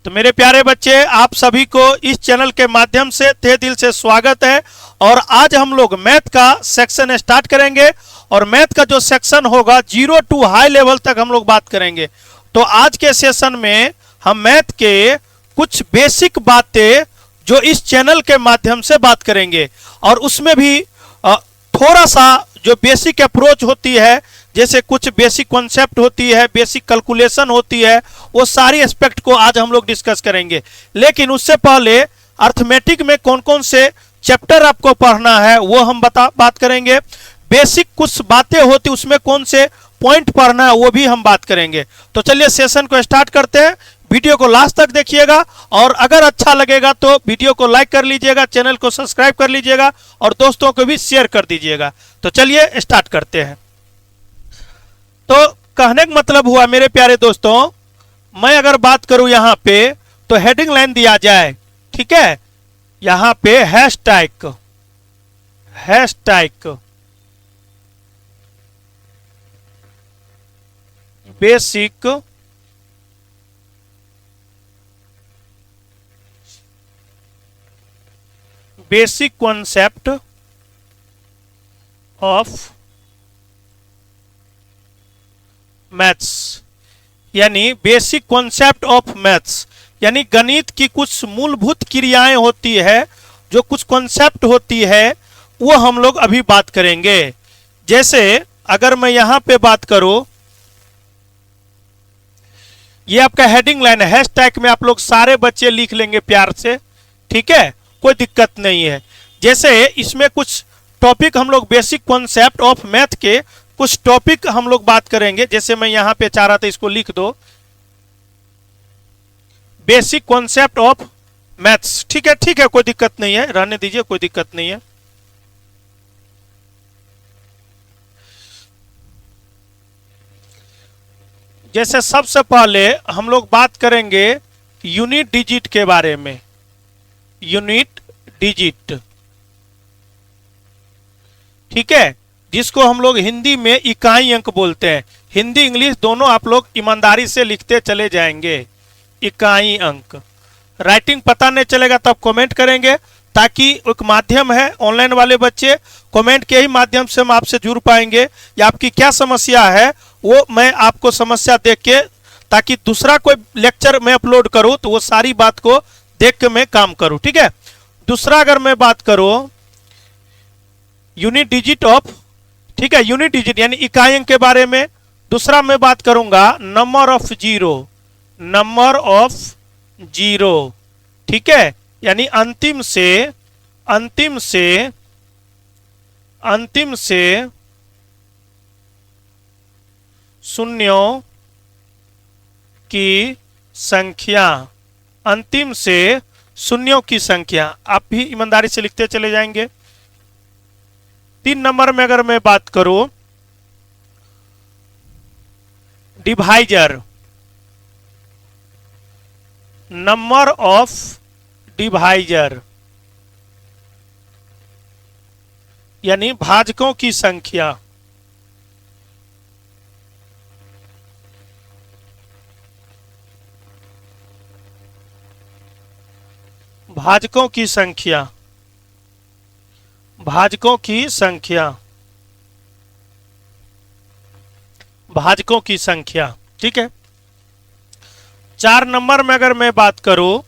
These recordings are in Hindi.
तो मेरे प्यारे बच्चे, आप सभी को इस चैनल के माध्यम से तहे दिल से स्वागत है। और आज हम लोग मैथ का सेक्शन स्टार्ट करेंगे और मैथ का जो सेक्शन होगा 0 टू हाई लेवल तक हम लोग बात करेंगे। तो आज के सेशन में हम मैथ के कुछ बेसिक बातें जो इस चैनल के माध्यम से बात करेंगे और उसमें भी थोड़ा सा जो बेसिक अप्रोच होती है, जैसे कुछ बेसिक कॉन्सेप्ट होती है, बेसिक कैलकुलेशन होती है, वो सारी एस्पेक्ट को आज हम लोग डिस्कस करेंगे। लेकिन उससे पहले अर्थमेटिक में कौन कौन से चैप्टर आपको पढ़ना है वो हम बात करेंगे। बेसिक कुछ बातें होती उसमें कौन से पॉइंट पढ़ना है वो भी हम बात करेंगे। तो चलिए सेशन को स्टार्ट करते हैं। वीडियो को लास्ट तक देखिएगा और अगर अच्छा लगेगा तो वीडियो को लाइक कर लीजिएगा, चैनल को सब्सक्राइब कर लीजिएगा और दोस्तों को भी शेयर कर दीजिएगा। तो चलिए स्टार्ट करते हैं। तो कहने का मतलब हुआ मेरे प्यारे दोस्तों, मैं अगर बात करूं यहां पे तो हेडिंग लाइन दिया जाए, ठीक है, यहां पे hashtag basic concept of maths, यानी बेसिक कॉन्सेप्ट ऑफ मैथ्स, यानी गणित की कुछ मूलभूत क्रियाएं होती है, जो कुछ कॉन्सेप्ट होती है वो हम लोग अभी बात करेंगे। जैसे अगर मैं यहां पे बात करूं, ये आपका हेडिंग लाइन है। हैशटैग में आप लोग सारे बच्चे लिख लेंगे प्यार से, ठीक है, कोई दिक्कत नहीं है। जैसे इसमें कुछ टॉपिक हम लोग बेसिक कॉन्सेप्ट ऑफ मैथ के कुछ टॉपिक हम लोग बात करेंगे। जैसे मैं यहां पे चाह रहा था इसको लिख दो, बेसिक कॉन्सेप्ट ऑफ मैथ्स, ठीक है, कोई दिक्कत नहीं है, रहने दीजिए, कोई दिक्कत नहीं है। जैसे सबसे पहले हम लोग बात करेंगे यूनिट डिजिट के बारे में। यूनिट डिजिट, ठीक है, जिसको हम लोग हिंदी में इकाई अंक बोलते हैं। हिंदी इंग्लिश दोनों आप लोग ईमानदारी से लिखते चले जाएंगे। इकाई अंक, राइटिंग पता नहीं चलेगा तब कमेंट करेंगे, ताकि एक माध्यम है, ऑनलाइन वाले बच्चे कमेंट के ही माध्यम से हम आपसे जुड़ पाएंगे। या आपकी क्या समस्या है वो मैं आपको समस्या देख के, ताकि दूसरा कोई लेक्चर मैं अपलोड करूं तो वो सारी बात को देख के मैं काम करूं, ठीक है। दूसरा अगर मैं बात करूं यूनिट डिजिट ऑफ, ठीक है, यूनिट डिजिट यानी इकाई अंक के बारे में। दूसरा मैं बात करूंगा नंबर ऑफ जीरो, ठीक है, यानी अंतिम से शून्यों की संख्या, अंतिम से शून्यों की संख्या। आप भी ईमानदारी से लिखते चले जाएंगे। 3 नंबर में अगर मैं बात करूं डिवाइजर, नंबर ऑफ डिवाइजर यानी भाजकों की संख्या। भाजकों की संख्या, भाजकों की संख्या, ठीक है। 4 नंबर में अगर मैं बात करूं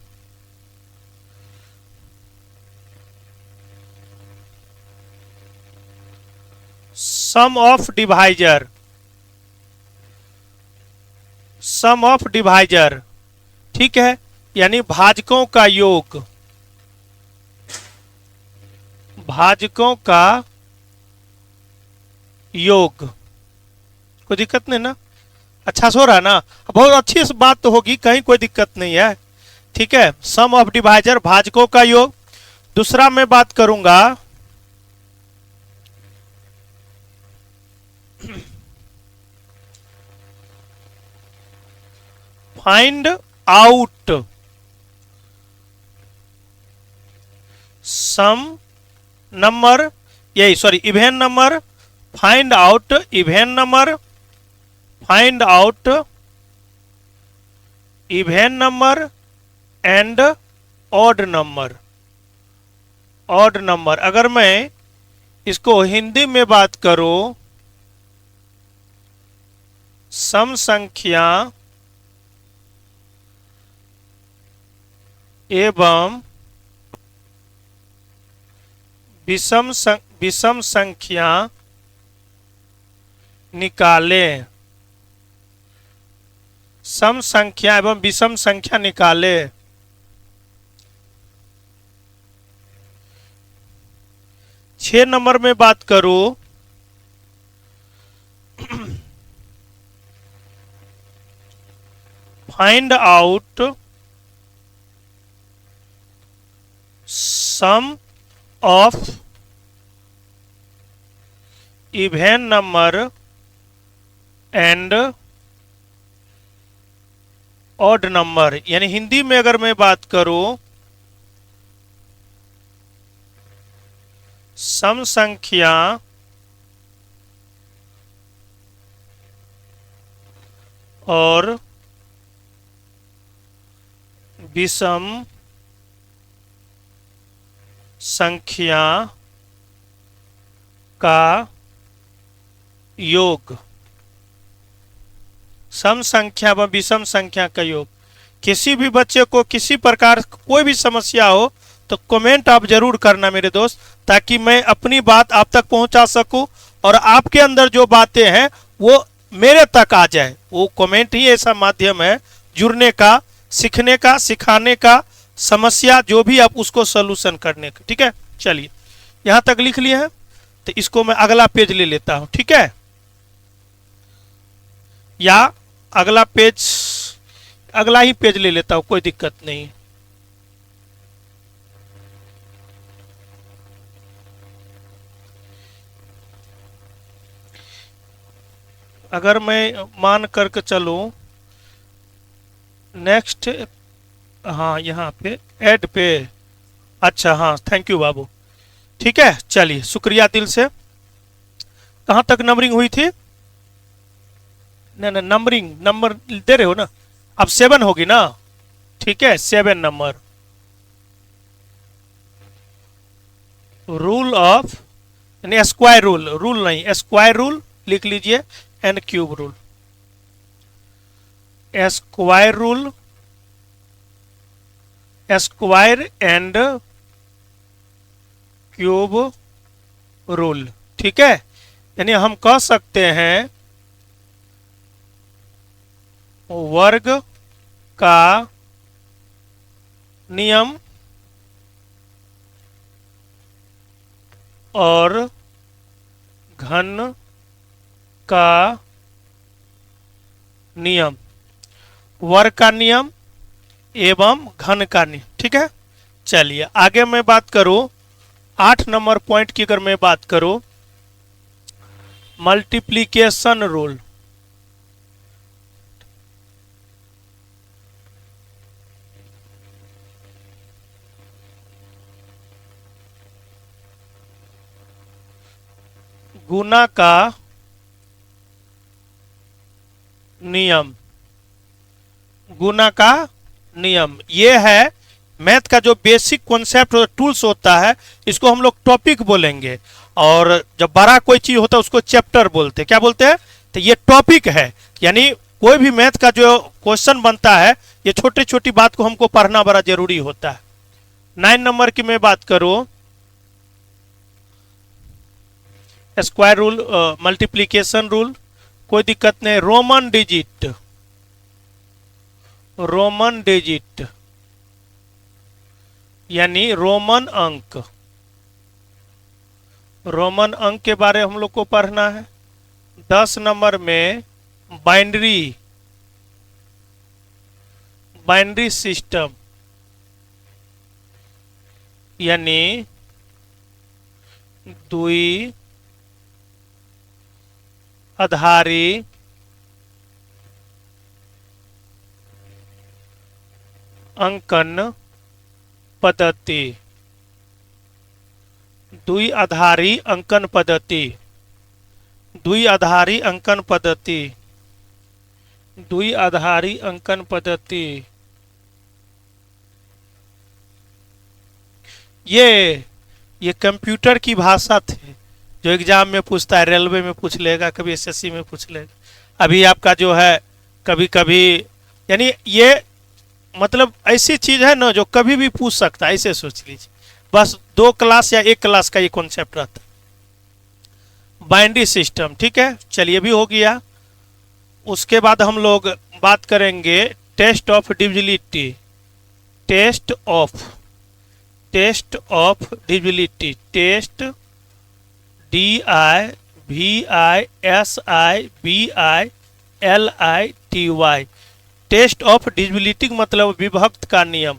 सम ऑफ डिवाइजर, ठीक है, यानी भाजकों का योग, कोई दिक्कत नहीं ना, अच्छा सो रहा ना, बहुत अच्छी बात तो होगी, कहीं कोई दिक्कत नहीं है, ठीक है। सम ऑफ डिवाइजर, भाजकों का योग। दूसरा मैं बात करूंगा फाइंड आउट सम नंबर, यही sorry even number, find out even number, find out even number and odd number. Odd number अगर मैं इसको हिंदी में बात करूं, सम संख्या एवं विषम संख्या निकालें। सम संख्या एवं विषम संख्या निकालें। 6 नंबर में बात करूं, find out sum of even number and odd number. यानी हिंदी में अगर मैं बात करूं, सम संख्या और विषम संख्या का योग। सम संख्या व विषम संख्या का योग। किसी भी बच्चे को किसी प्रकार कोई भी समस्या हो तो कमेंट आप जरूर करना मेरे दोस्त, ताकि मैं अपनी बात आप तक पहुंचा सकूं और आपके अंदर जो बातें हैं वो मेरे तक आ जाए। वो कमेंट ही ऐसा माध्यम है जुड़ने का, सीखने का, सिखाने का, समस्या जो भी आप उसको सॉल्यूशन करने का। ठीक है, चलिए यहां तक लिख लिए हैं, तो इसको मैं अगला पेज ले लेता हूं। ठीक है, या अगला पेज, अगला ही पेज ले लेता हूं, कोई दिक्कत नहीं। अगर मैं मान करके चलूं नेक्स्ट, हाँ यहाँ पे ऐड पे, अच्छा हाँ थैंक यू बाबू। ठीक है, चलिए शुक्रिया दिल से। कहां तक नंबरिंग हुई थी? नहीं नहीं, नंबरिंग नंबर दे रहे हो ना, अब 7 होगी ना। ठीक है, 7 नंबर। रूल ऑफ यानी स्क्वायर रूल, रूल नहीं स्क्वायर रूल लिख लीजिए, and cube rule. Square rule, square and cube rule. ठीक है, यानी हम कह सकते हैं वर्ग का नियम और घन का नियम। वर्ग का नियम एवं घन का नियम। ठीक है, चलिए आगे मैं बात करूं 8 नंबर पॉइंट की। अगर मैं बात करूं मल्टीप्लिकेशन रूल। गुना का नियम। गुना का नियम ये है मैथ का जो बेसिक कॉन्सेप्ट टूल्स होता है, इसको हम लोग टॉपिक बोलेंगे, और जब बड़ा कोई चीज होता है उसको चैप्टर बोलते हैं। क्या बोलते हैं? तो ये टॉपिक है, यानी कोई भी मैथ का जो क्वेश्चन बनता है, ये छोटी छोटी बात को हमको पढ़ना बड़ा जरूरी होता है। 9 नंबर की मैं बात करूं, स्क्वायर रूल, मल्टीप्लिकेशन रूल, कोई दिक्कत नहीं। रोमन डिजिट, रोमन डिजिट यानी रोमन अंक। रोमन अंक के बारे हम लोग को पढ़ना है। 10 नंबर में बाइनरी, बाइनरी सिस्टम यानी द्वि आधारी अंकन पद्धति। द्विआधारी अंकन पद्धति, द्विआधारी अंकन पद्धति, द्विआधारी अंकन पद्धति। ये कंप्यूटर की भाषा थी जो एग्जाम में पूछता है, रेलवे में पूछ लेगा, कभी एसएससी में पूछ लेगा। अभी आपका जो है कभी कभी, यानी ये मतलब ऐसी चीज है ना जो कभी भी पूछ सकता है, ऐसे सोच लीजिए। बस 2 क्लास या 1 क्लास का ये कॉन्सेप्ट रहता है। बाइनरी सिस्टम, ठीक है, चलिए भी हो गया। उसके बाद हम लोग बात करेंगे test of divisibility. Test of divisibility, test DIVISIBILITY। Test of divisibility मतलब विभक्त का नियम,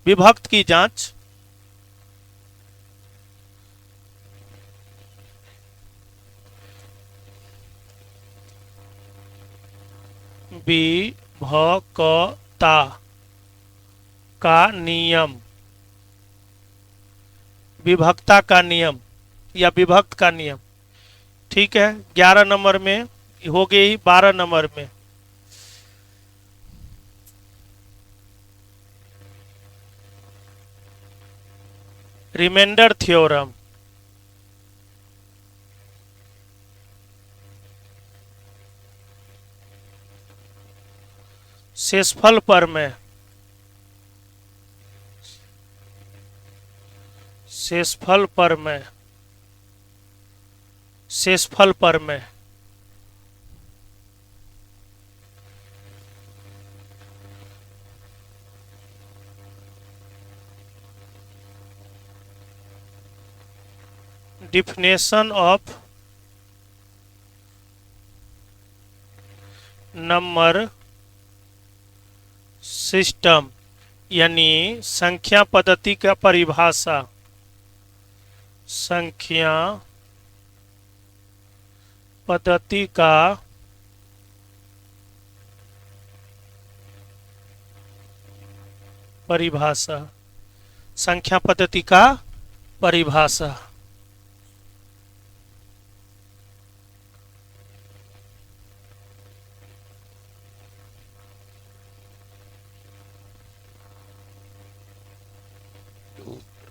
विभक्त की जांच। विभक्ता का नियम, विभक्ता का नियम या विभक्त का नियम, ठीक है। 11 नंबर में हो गई। 12 नंबर में रिमाइंडर थ्योरम। शेषफल प्रमेय, शेषफल प्रमेय, शेषफल प्रमेय। डिफिनेशन ऑफ नंबर सिस्टम, यानी संख्या पद्धति का परिभाषा, संख्या पद्धति का परिभाषा, संख्या पद्धति का परिभाषा।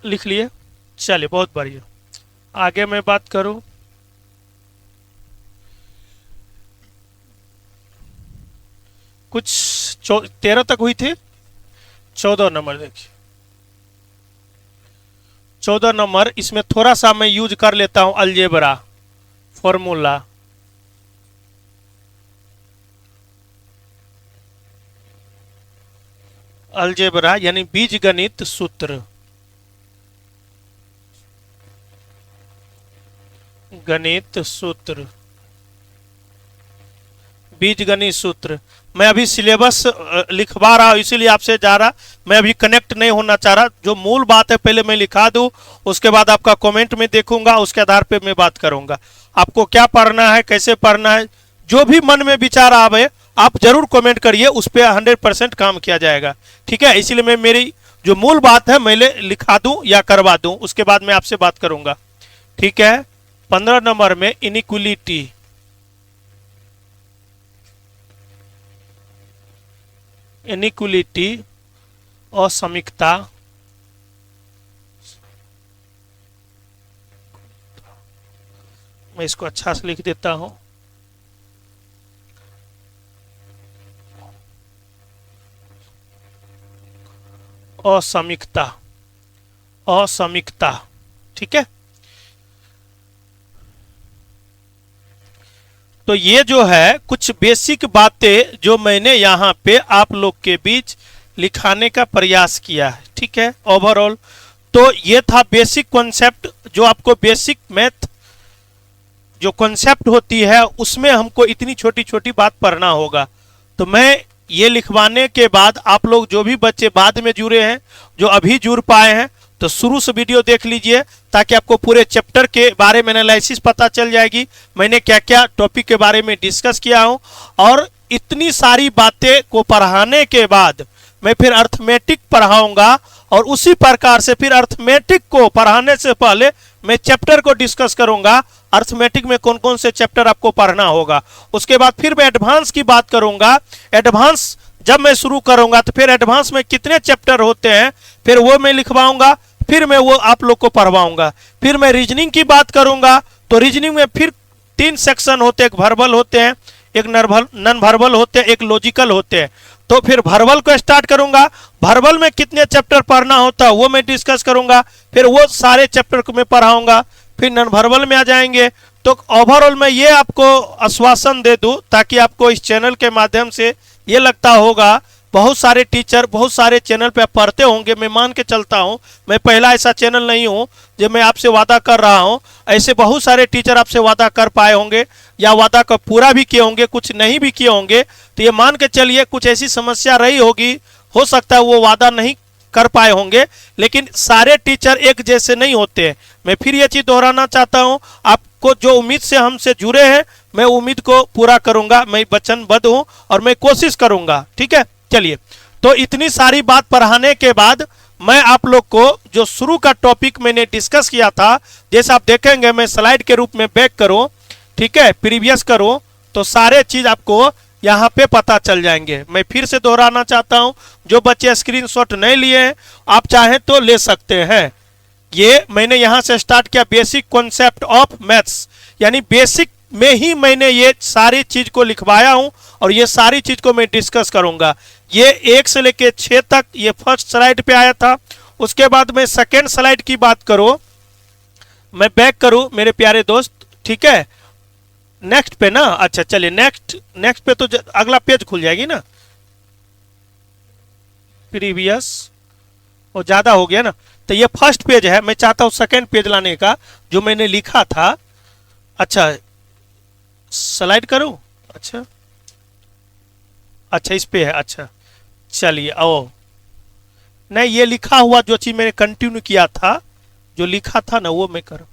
लिख लिए, चलिए बहुत बढ़िया। आगे मैं बात करूं, कुछ 13 तक हुई थी। 14 नंबर देखिए, 14 नंबर, इसमें थोड़ा सा मैं यूज कर लेता हूं अलजेब्रा फॉर्मूला। अलजेब्रा यानी बीजगणित सूत्र, गणित सूत्र, बीजगणित सूत्र। मैं अभी सिलेबस लिखवा रहा हूं, इसीलिए आपसे जा रहा, मैं अभी कनेक्ट नहीं होना चाह रहा। जो मूल बात है पहले मैं लिखा दूं, उसके बाद आपका कमेंट में देखूंगा, उसके आधार पे मैं बात करूंगा। आपको क्या पढ़ना है, कैसे पढ़ना है, जो भी मन में विचार आवे आप जरूर कमेंट करिए, उस पर 100% काम किया जाएगा, ठीक है। इसीलिए मैं मेरी जो मूल बात है मैं लिखा दूं या करवा दूं, उसके बाद मैं आपसे बात करूंगा, ठीक है। 15 नंबर में इनइक्वलिटी, इनइक्वलिटी असमीकता, मैं इसको अच्छा से लिख देता हूं, असमीकता, असमीकता, ठीक है। तो ये जो है कुछ बेसिक बातें जो मैंने यहाँ पे आप लोग के बीच लिखाने का प्रयास किया है, ठीक है। ओवरऑल तो ये था बेसिक कॉन्सेप्ट, जो आपको बेसिक मैथ जो कॉन्सेप्ट होती है उसमें हमको इतनी छोटी छोटी बात पढ़ना होगा। तो मैं ये लिखवाने के बाद आप लोग जो भी बच्चे बाद में जुड़े हैं, जो अभी जुड़ पाए हैं, तो शुरू से वीडियो देख लीजिए ताकि आपको पूरे चैप्टर के बारे में एनालिसिस पता चल जाएगी, मैंने क्या क्या टॉपिक के बारे में डिस्कस किया हूं। और इतनी सारी बातें को पढ़ाने के बाद मैं फिर अर्थमेटिक पढ़ाऊंगा, और उसी प्रकार से फिर अर्थमेटिक को पढ़ाने से पहले मैं चैप्टर को डिस्कस करूंगा, अर्थमेटिक में कौन कौन से चैप्टर आपको पढ़ना होगा। उसके बाद फिर मैं एडवांस की बात करूंगा, एडवांस जब मैं शुरू करूंगा तो फिर एडवांस में कितने चैप्टर होते हैं फिर वो मैं लिखवाऊंगा। फिर मैं वो आप लोग को पढ़वाऊंगा। फिर मैं रीजनिंग की बात करूंगा तो रीजनिंग में फिर 3 सेक्शन होते हैं, एक वर्बल होते हैं, एक नॉन वर्बल होते हैं, एक लॉजिकल होते हैं। तो फिर वर्बल को स्टार्ट करूंगा। वर्बल में कितने चैप्टर पढ़ना होता है वो मैं डिस्कस करूंगा, फिर वो सारे चैप्टर को मैं पढ़ाऊंगा। फिर नॉन वर्बल में आ जाएंगे। तो ओवरऑल मैं ये आपको आश्वासन दे दूं ताकि आपको इस चैनल के माध्यम से ये लगता होगा, बहुत सारे टीचर बहुत सारे चैनल पे पढ़ते होंगे, मैं मान के चलता हूं, मैं पहला ऐसा चैनल नहीं हूं जो मैं आपसे वादा कर रहा हूं। ऐसे बहुत सारे टीचर आपसे वादा कर पाए होंगे या वादा का पूरा भी किए होंगे, कुछ नहीं भी किए होंगे। तो ये मान के चलिए कुछ ऐसी समस्या रही होगी, हो सकता है वो वादा नहीं कर पाए होंगे, लेकिन सारे टीचर एक जैसे नहीं होते हैं। मैं फिर ये चीज दोहराना चाहता हूं, आपको जो उम्मीद से हमसे जुड़े हैं मैं उम्मीद को पूरा करूंगा, मैं वचनबद्ध हूं और मैं कोशिश करूंगा। ठीक है, चलिए। तो इतनी सारी बात पढ़ाने के बाद मैं आप लोग को जो शुरू का टॉपिक मैंने डिस्कस किया था, जैसे आप देखेंगे मैं स्लाइड के रूप में बैक करो, ठीक है, प्रीवियस करो, तो सारे चीज आपको यहाँ पे पता चल जाएंगे। मैं फिर से दोहराना चाहता हूं, जो बच्चे स्क्रीनशॉट नहीं लिए हैं आप चाहें तो ले सकते हैं। ये मैंने यहां से स्टार्ट किया बेसिक कॉन्सेप्ट ऑफ मैथ्स, यानी बेसिक में ही मैंने ये सारी चीज को लिखवाया हूं और ये सारी चीज को मैं डिस्कस करूंगा। ये 1 से लेके 6 तक ये फर्स्ट स्लाइड पे आया था। उसके बाद मैं सेकेंड स्लाइड की बात करूं, मैं बैक करूं मेरे प्यारे दोस्त, ठीक है, नेक्स्ट पे ना, अच्छा चलिए नेक्स्ट पे तो अगला पेज खुल जाएगी ना, प्रीवियस वो ज्यादा हो गया ना, तो ये फर्स्ट पेज है, मैं चाहता हूं सेकेंड पेज लाने का जो मैंने लिखा था। अच्छा स्लाइड करूं, अच्छा अच्छा इस पे है, अच्छा चलिए। ओ नहीं, ये लिखा हुआ जो चीज मैंने कंटिन्यू किया था, जो लिखा था ना वो मैं करूं,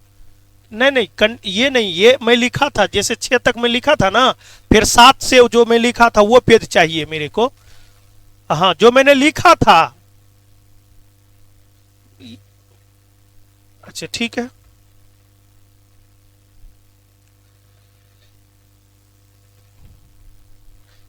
नहीं ये नहीं, ये मैं लिखा था जैसे 6 तक मैं लिखा था ना, फिर 7 से जो मैं लिखा था वो पेज चाहिए मेरे को। हाँ जो मैंने लिखा था, अच्छा ठीक है,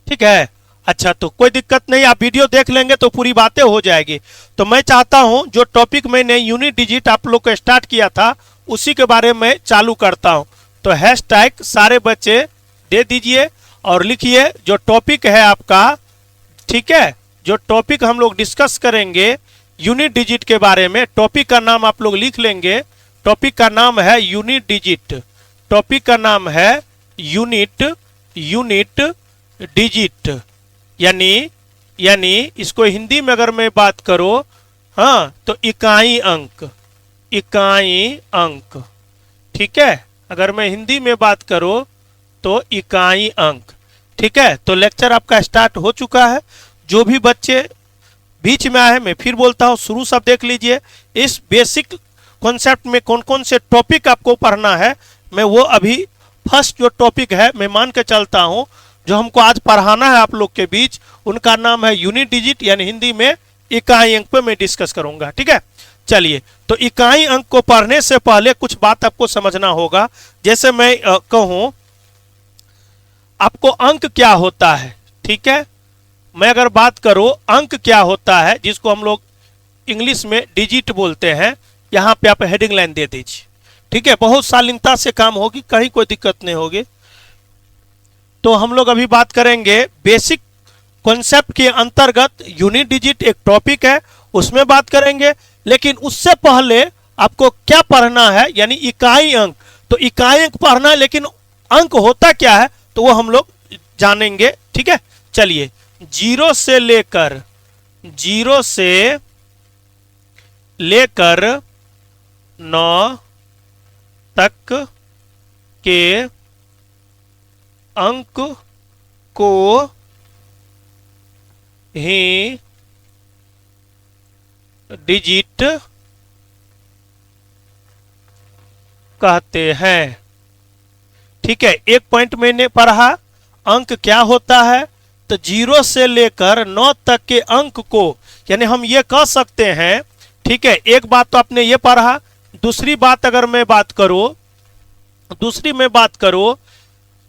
ठीक है, अच्छा तो कोई दिक्कत नहीं, आप वीडियो देख लेंगे तो पूरी बातें हो जाएगी। तो मैं चाहता हूं जो टॉपिक मैंने यूनिट डिजिट आप लोग को स्टार्ट किया था उसी के बारे में चालू करता हूं। तो हैशटैग सारे बच्चे दे दीजिए और लिखिए जो टॉपिक है आपका, ठीक है, जो टॉपिक हम लोग डिस्कस करेंगे यूनिट डिजिट के बारे में, टॉपिक का नाम आप लोग लिख लेंगे। टॉपिक का नाम है यूनिट डिजिट, टॉपिक का नाम है यूनिट डिजिट, यानी इसको हिंदी में अगर मैं बात करो, हाँ तो इकाई अंक, इकाई अंक, ठीक है, अगर मैं हिंदी में बात करूं तो इकाई अंक, ठीक है। तो लेक्चर आपका स्टार्ट हो चुका है। जो भी बच्चे बीच में आए, मैं फिर बोलता हूं शुरू सब देख लीजिए। इस बेसिक कॉन्सेप्ट में कौन कौन से टॉपिक आपको पढ़ना है, मैं वो अभी फर्स्ट जो टॉपिक है मैं मान के चलता हूं जो हमको आज पढ़ाना है आप लोग के बीच, उनका नाम है यूनिट डिजिट, यानी हिंदी में इकाई अंक पे मैं डिस्कस करूंगा। ठीक है, चलिए। तो इकाई अंक को पढ़ने से पहले कुछ बात आपको समझना होगा। जैसे मैं कहूं आपको अंक क्या होता है, ठीक है, मैं अगर बात करूं अंक क्या होता है, जिसको हम लोग इंग्लिश में डिजिट बोलते हैं, यहां पे आप हेडिंग लाइन दे दीजिए, ठीक है, बहुत शालीनता से काम होगी, कहीं कोई दिक्कत नहीं होगी। तो हम लोग अभी बात करेंगे बेसिक कॉन्सेप्ट के अंतर्गत यूनिट डिजिट एक टॉपिक है, उसमें बात करेंगे। लेकिन उससे पहले आपको क्या पढ़ना है, यानी इकाई अंक। तो इकाई अंक पढ़ना है, लेकिन अंक होता क्या है तो वो हम लोग जानेंगे। ठीक है, चलिए। 0 से लेकर 9 तक के अंक को ही डिजिट कहते हैं। ठीक है, एक पॉइंट मैंने पढ़ा अंक क्या होता है, तो 0 से लेकर 9 तक के अंक को, यानी हम ये कह सकते हैं, ठीक है, एक बात तो आपने ये पढ़ा। दूसरी बात अगर मैं बात करूं,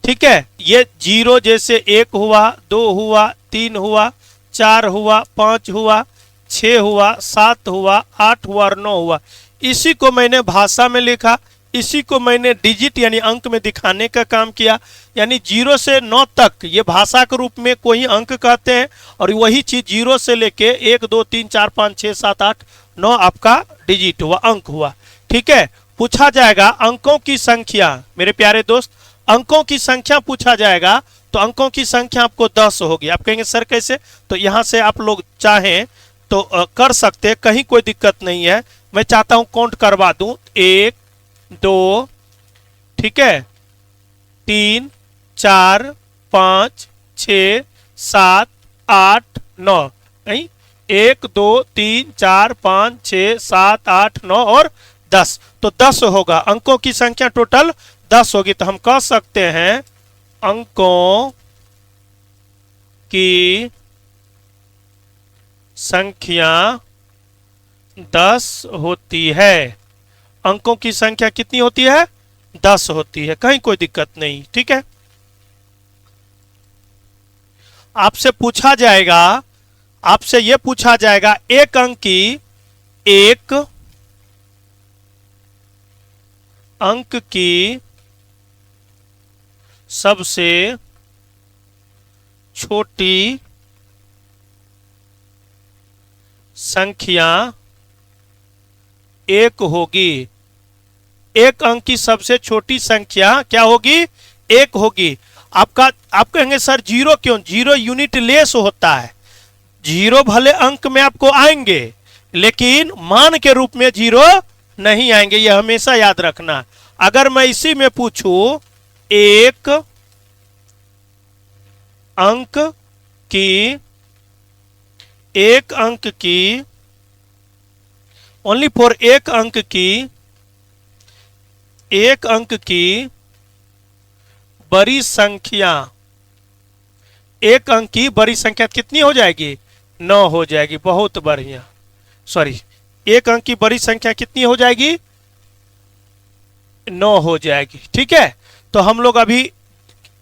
ठीक है, ये 0 जैसे 1 हुआ, 2 हुआ, 3 हुआ, 4 हुआ, 5 हुआ, 6 हुआ, 7 हुआ, 8 हुआ और 9 हुआ। इसी को मैंने भाषा में लिखा, इसी को मैंने डिजिट यानी अंक में दिखाने का काम किया। यानी 0 से 9 तक ये भाषा के रूप में कोई अंक कहते हैं, और वही चीज 0 से लेके 1 2 3 4 5 6 7 8 9 आपका डिजिट हुआ, अंक हुआ। ठीक है, पूछा जाएगा अंकों की संख्या। मेरे प्यारे दोस्त, अंकों की संख्या पूछा जाएगा तो अंकों की संख्या आपको 10 होगी। आप कहेंगे सर कैसे? तो यहां से आप लोग चाहें तो कर सकते हैं, कहीं कोई दिक्कत नहीं है। मैं चाहता हूं काउंट करवा दूं, 1 2, ठीक है, 3 4 5 6 7 8 9, नहीं, 1 2 3 4 5 6 7 8 9 और 10। तो 10 होगा, अंकों की संख्या टोटल 10 होगी। तो हम कह सकते हैं अंकों की संख्या 10 होती है। अंकों की संख्या कितनी होती है? 10 होती है, कहीं कोई दिक्कत नहीं। ठीक है, आपसे पूछा जाएगा, आपसे यह पूछा जाएगा एक अंक की, एक अंक की सबसे छोटी संख्या 1 होगी। एक अंक की सबसे छोटी संख्या क्या होगी? 1 होगी। आप कहेंगे सर 0 क्यों? 0 यूनिट लेस होता है। 0 भले अंक में आपको आएंगे लेकिन मान के रूप में 0 नहीं आएंगे, यह हमेशा याद रखना। अगर मैं इसी में पूछूं एक अंक की, एक अंक की, ओनली फॉर एक अंक की, एक अंक की बड़ी संख्या, एक अंक की बड़ी संख्या कितनी हो जाएगी? 9 हो जाएगी। बहुत बढ़िया, सॉरी, एक अंक की बड़ी संख्या कितनी हो जाएगी? 9 हो जाएगी। ठीक है, तो हम लोग अभी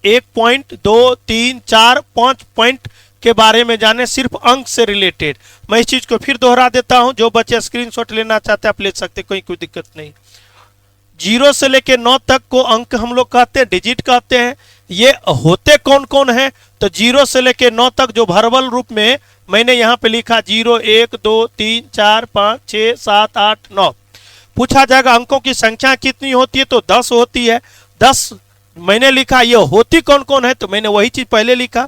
1 पॉइंट 2 3 4 5 पॉइंट के बारे में जाने, सिर्फ अंक से रिलेटेड। मैं इस चीज को फिर दोहरा देता हूं, जो बच्चे स्क्रीनशॉट लेना चाहते हैं आप ले सकते, कोई दिक्कत नहीं। 0 से लेके 9 तक को अंक हम लोग कहते हैं, डिजिट कहते हैं। ये होते कौन कौन है? तो 0 से लेके 9 तक जो वर्बल रूप में मैंने यहां पे लिखा 0 1 2 3 4 5 6 7 8 9। पूछा जाएगा अंकों की संख्या कितनी होती है? तो 10 होती है। 10 मैंने लिखा, ये होती कौन कौन है? तो मैंने वही चीज पहले लिखा।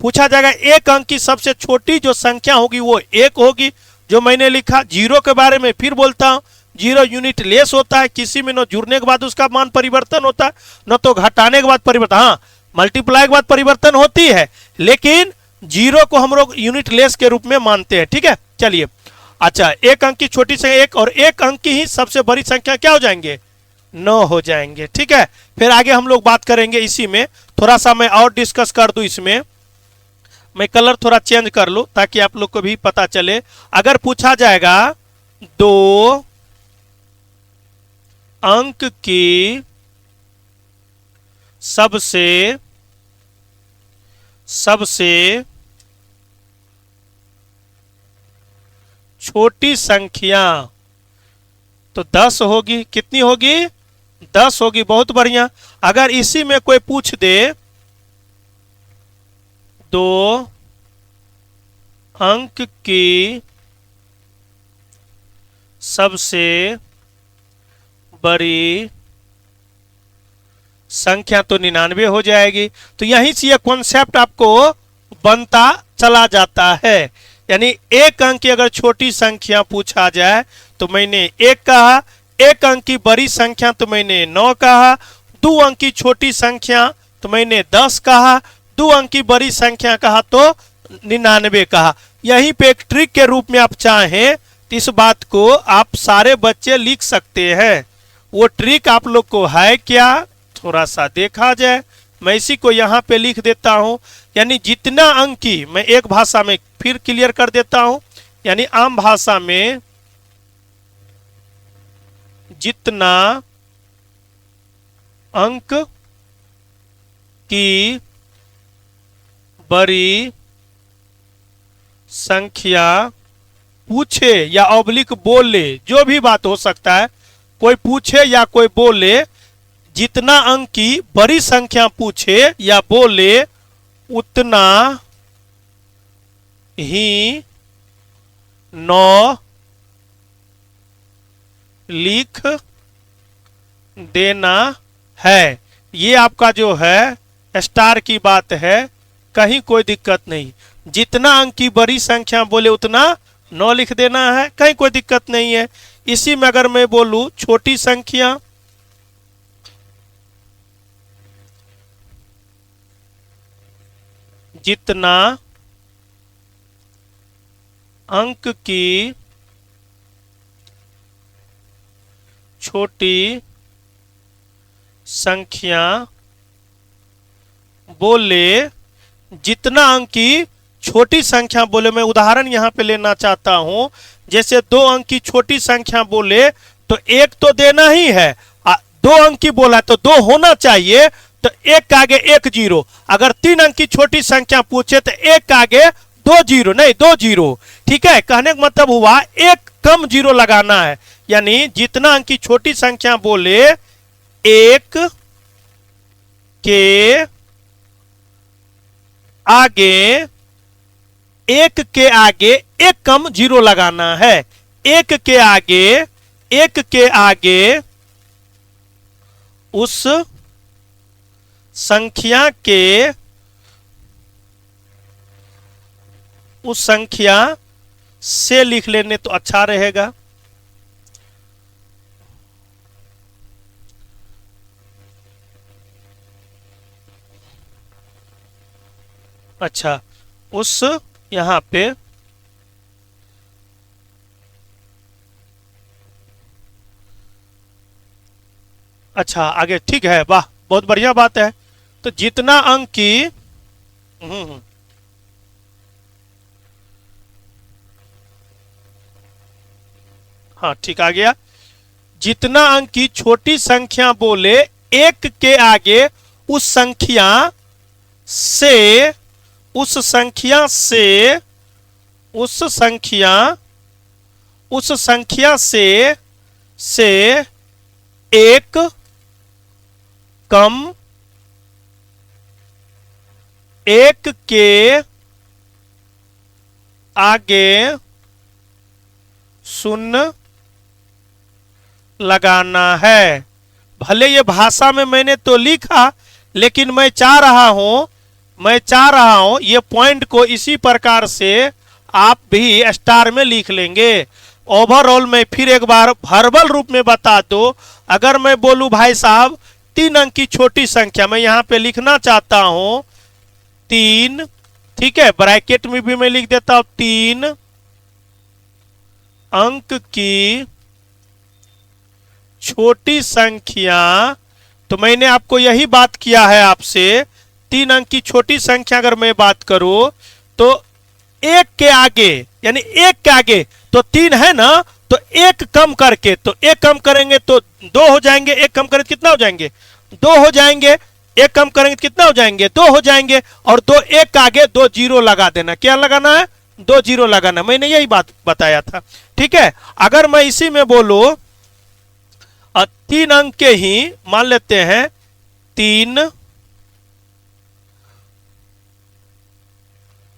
पूछा जाएगा एक अंक की सबसे छोटी जो संख्या होगी वो 1 होगी, जो मैंने लिखा। 0 के बारे में फिर बोलता हूं, 0 यूनिट लेस होता है, किसी में न जुड़ने के बाद उसका मान परिवर्तन होता है, न तो घटाने के बाद परिवर्तन, हाँ मल्टीप्लाई के बाद परिवर्तन होती है, लेकिन 0 को हम लोग यूनिट लेस के रूप में मानते हैं। ठीक है, चलिए। अच्छा, एक अंक की छोटी संख्या 1 और एक अंक की ही सबसे बड़ी संख्या क्या हो जाएंगे? 9 हो जाएंगे। ठीक है, फिर आगे हम लोग बात करेंगे इसी में। थोड़ा सा मैं और डिस्कस कर दूं इसमें, मैं कलर थोड़ा चेंज कर लूं ताकि आप लोग को भी पता चले। अगर पूछा जाएगा 2 अंक की सबसे छोटी संख्या, तो 10 होगी। कितनी होगी? 10 होगी। बहुत बढ़िया। अगर इसी में कोई पूछ दे 2 अंक की सबसे बड़ी संख्या, तो 99 हो जाएगी। तो यहीं से यह कॉन्सेप्ट आपको बनता चला जाता है। यानी एक अंक की अगर छोटी संख्या पूछा जाए तो मैंने 1 कहा, एक अंक की बड़ी संख्या तो मैंने 9 कहा, 2 अंक की छोटी संख्या तो मैंने 10 कहा, 2 अंक की बड़ी संख्या कहा तो 99 कहा। यहीं पे एक ट्रिक के रूप में आप चाहें तो इस बात को आप सारे बच्चे लिख सकते हैं। वो ट्रिक आप लोग को है क्या, थोड़ा सा देखा जाए। मैं इसी को यहाँ पे लिख देता हूँ। यानी जितना अंक की, मैं एक भाषा में फिर क्लियर कर देता हूँ, यानी आम भाषा में जितना अंक की बड़ी संख्या पूछे या ऑब्लिक बोले, जो भी बात हो सकता है, कोई पूछे या कोई बोले, जितना अंक की बड़ी संख्या पूछे या बोले उतना ही 9 लिख देना है। ये आपका जो है स्टार की बात है, कहीं कोई दिक्कत नहीं। जितना अंक की बड़ी संख्या बोले उतना 9 लिख देना है, कहीं कोई दिक्कत नहीं है। इसी में अगर मैं बोलूं छोटी संख्या, जितना अंक की छोटी संख्या बोले, जितना अंक की छोटी संख्या बोले, मैं उदाहरण यहां पे लेना चाहता हूं। जैसे 2 अंक की छोटी संख्या बोले तो 1 तो देना ही है, 2 अंक की बोला तो 2 होना चाहिए, तो 1 के आगे 1 जीरो। अगर 3 अंक की छोटी संख्या पूछे तो 1 के आगे 2 जीरो, नहीं 2 जीरो। ठीक है, कहने का मतलब हुआ 1 कम जीरो लगाना है। यानी जितना अंक की छोटी संख्या बोले 1 के आगे, 1 के आगे 1 कम जीरो लगाना है। 1 के आगे, 1 के आगे उस संख्या के, उस संख्या से लिख लेने तो अच्छा रहेगा। अच्छा, उस यहां पे अच्छा आगे, ठीक है, वाह बहुत बढ़िया बात है। तो जितना अंक की हाँ ठीक आ गया। जितना अंक की छोटी संख्या बोले 1 के आगे उस संख्या से, उस संख्या से, उस संख्या, उस संख्या से 1 कम, 1 के आगे शून्य लगाना है। भले ये भाषा में मैंने तो लिखा, लेकिन मैं चाह रहा हूं ये पॉइंट को इसी प्रकार से आप भी स्टार में लिख लेंगे। ओवरऑल मैं फिर एक बार वर्बल रूप में बता दो। अगर मैं बोलूं भाई साहब 3 अंक की छोटी संख्या, मैं यहां पे लिखना चाहता हूं 3, ठीक है, ब्रैकेट में भी मैं लिख देता हूं 3 अंक की छोटी संख्या। तो मैंने आपको यही बात किया है आपसे, 3 अंक की छोटी संख्या अगर मैं बात करूं तो 1 के आगे, यानी 1 के आगे तो 3 है ना, तो 1 कम करके, तो 1 कम करेंगे तो 2 हो जाएंगे, 1 कम करेंगे कितना हो जाएंगे, 2 हो जाएंगे, 1 कम करेंगे कितना हो जाएंगे, 2 हो जाएंगे, और 2 1 के आगे 2 जीरो लगा देना। क्या लगाना है, 2 जीरो लगाना। मैंने यही बात बताया था, ठीक है। अगर मैं इसी में बोलूं 3 अंक के ही मान लेते हैं, 3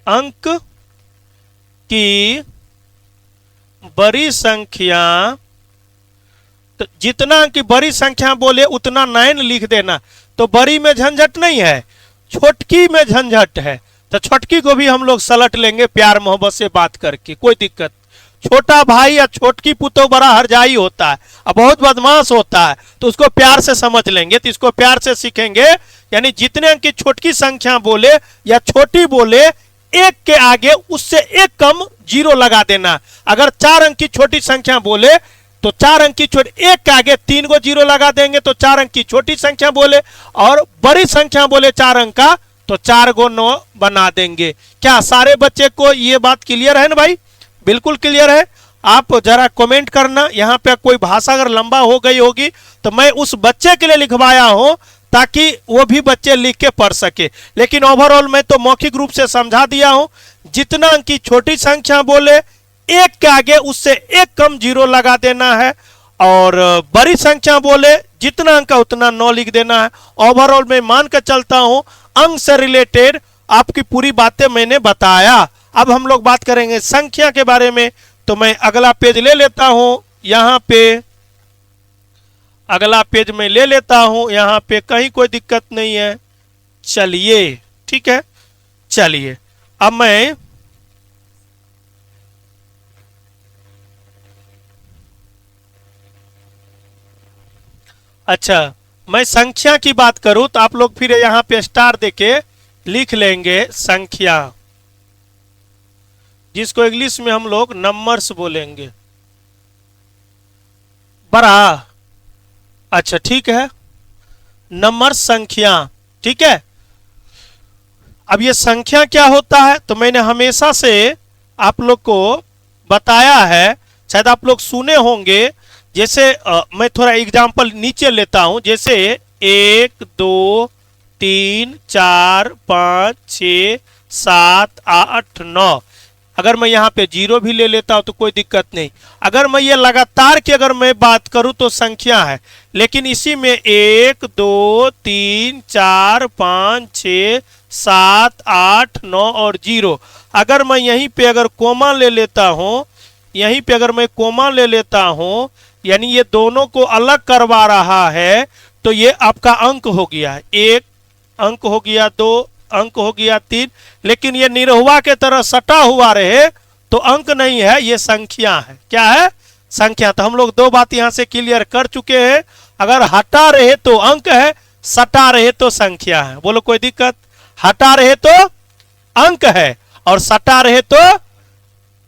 अंक की बड़ी संख्या, तो जितना अंक की बड़ी संख्या बोले उतना 9 लिख देना। तो बड़ी में झंझट नहीं है, छोटकी में झंझट है, तो छोटकी को भी हम लोग सलट लेंगे प्यार मोहब्बत से बात करके, कोई दिक्कत। छोटा भाई या छोटकी पुतो बड़ा हरजाई होता है और बहुत बदमाश होता है, तो उसको प्यार से समझ लेंगे, तो इसको प्यार से सीखेंगे। यानी जितने अंक की छोटकी संख्या बोले या छोटी बोले 1 के आगे उससे 1 कम जीरो लगा देना। अगर 4 अंक की छोटी संख्या बोले तो 4 अंक की छोटी, 1 के आगे 3 को जीरो लगा देंगे, तो 4 अंक की छोटी संख्या बोले, और बड़ी संख्या बोले 4 अंक का तो 4 को 9 बना देंगे। क्या सारे बच्चे को ये बात क्लियर है ना भाई? बिल्कुल क्लियर है। आप जरा कमेंट करना, यहाँ पे कोई भाषा अगर लंबा हो गई होगी तो मैं उस बच्चे के लिए लिखवाया हूं ताकि वो भी बच्चे लिख के पढ़ सके। लेकिन ओवरऑल मैं तो मौखिक रूप से समझा दिया हूं। जितना अंक की छोटी संख्या बोले एक के आगे उससे एक कम जीरो लगा देना है, और बड़ी संख्या बोले जितना अंक है उतना 9 लिख देना है। ओवरऑल मैं मान कर चलता हूं अंक से रिलेटेड आपकी पूरी बातें मैंने बताया। अब हम लोग बात करेंगे संख्या के बारे में, तो मैं अगला पेज ले लेता हूं। यहां पे अगला पेज में ले लेता हूं, यहां पे कहीं कोई दिक्कत नहीं है। चलिए ठीक है, चलिए अब मैं अच्छा मैं संख्या की बात करूं तो आप लोग फिर यहां पे स्टार देके लिख लेंगे संख्या, जिसको इंग्लिश में हम लोग नंबर्स बोलेंगे। बड़ा अच्छा ठीक है, नंबर संख्या, ठीक है। अब ये संख्या क्या होता है, तो मैंने हमेशा से आप लोग को बताया है, शायद आप लोग सुने होंगे। जैसे मैं थोड़ा एग्जांपल नीचे लेता हूं, जैसे 1 2 3 4 5 6 7 8 9। अगर मैं यहाँ पे 0 भी ले लेता हूं तो कोई दिक्कत नहीं। अगर मैं ये लगातार की अगर मैं बात करूं तो संख्या है, लेकिन इसी में 1 2 3 4 5 6 7 8 9 और 0, अगर मैं यहीं पे अगर कोमा ले लेता हूं, यहीं पे अगर मैं कोमा ले लेता हूं, यानी ये दोनों को अलग करवा रहा है, तो ये आपका अंक हो गया, 1 अंक हो गया, 2 अंक हो गया, 3। लेकिन ये निरहुआ के तरह सटा हुआ रहे तो अंक नहीं है, ये संख्या है। क्या है? संख्या। तो हम लोग दो बात यहां से क्लियर कर चुके हैं। अगर हटा रहे तो अंक है, सटा रहे तो संख्या है। बोलो कोई दिक्कत? हटा रहे तो अंक है और सटा रहे तो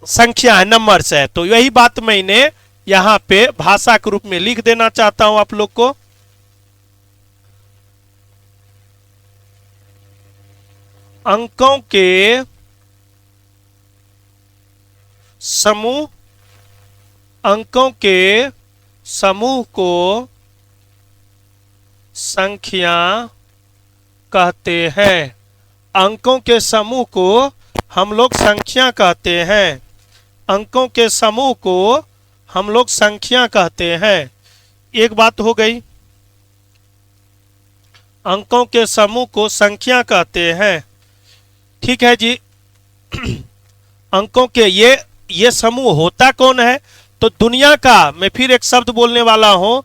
संख्या है, नंबर से है। तो यही बात मैंने यहां पे भाषा के रूप में लिख देना चाहता हूं आप लोग को। अंकों के समूह, अंकों के समूह को संख्या कहते हैं। अंकों के समूह को हम लोग संख्या कहते हैं। अंकों के समूह को हम लोग संख्या कहते हैं। एक बात हो गई, अंकों के समूह को संख्या कहते हैं, ठीक है जी। अंकों के ये समूह होता कौन है? तो दुनिया का, मैं फिर एक शब्द बोलने वाला हूं,